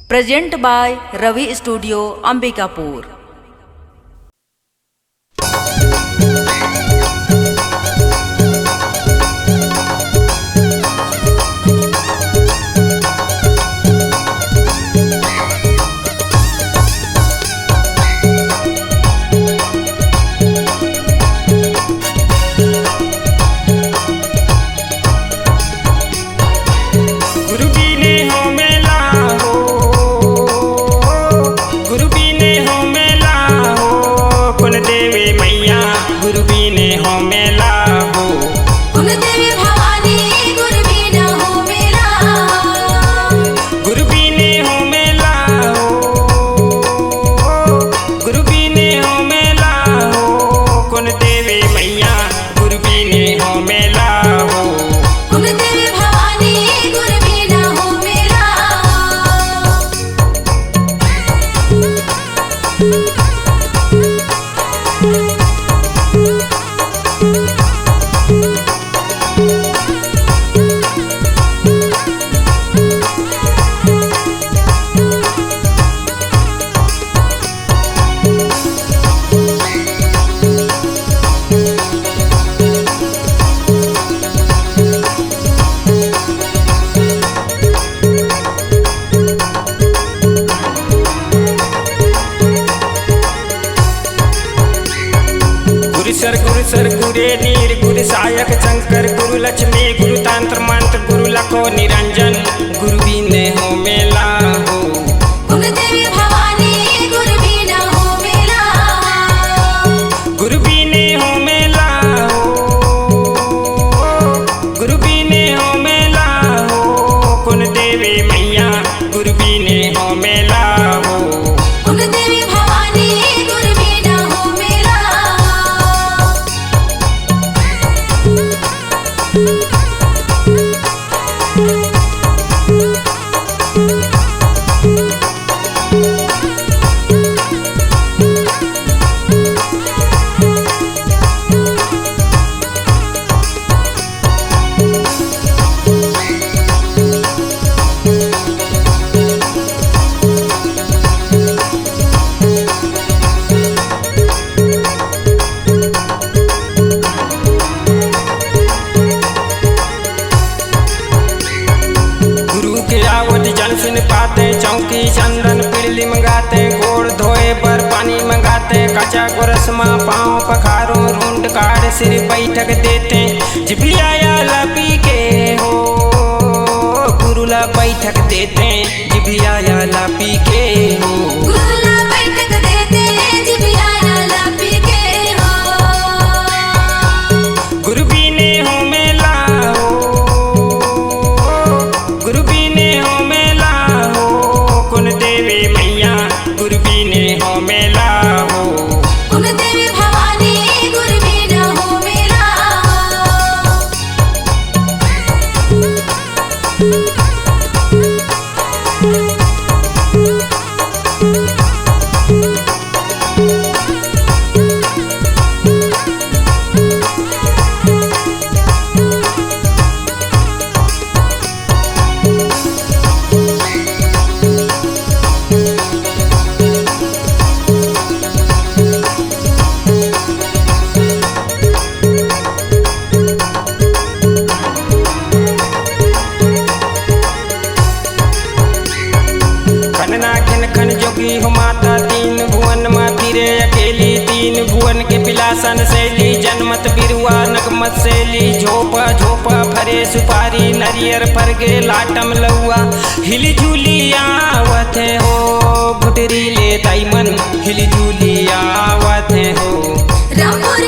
Present by Ravi studio Ambikapur. गुरुसर गुरे नीर गुरु सायक शंकर गुरु लक्ष्मी गुरु तंत्र मंत्र गुरु लखो निरंजन गुरु बीने हो मेला हो गुरु देवी भवानी गुरु बीना हो मेला गुरु बीने हो मेला हो गुरु बीने हो मेला हो कुल देवी मैया गुरु बीने हो मेला हो गुरु देवी भवानी गुरु बीना हो मेला सुन पाते चौकी चंदन पिड़ली मंगाते गोड़ धोए पर पानी मंगाते कचा गोरसमा पाँव पखारो रूंड काढ़ सिर बैठक देते जिभिया लपी के हो गुरुला बैठक देते जिभिया लपी के हो गुरुला बैठक देते जिभिया लपी के हो गुरु बीने हो मेला हो गुरु बीने हो मेला कुल देवी मैया गुरु बीने हो मेला हो गुरु देवी भवानी गुरु बीना हो मेला खन जोगी हो माता तीन भुवन माँ फिरे अकेली तीन भुवन के पिलासन शैली जनमत बिरुआ नगमत शैली झोपा झोपा फरे सुपारी नरियर फर गे लाटम लौआ हिली झूली आवत हो गुटरी ले ताई मन हिली झूली आवत हो रामपुर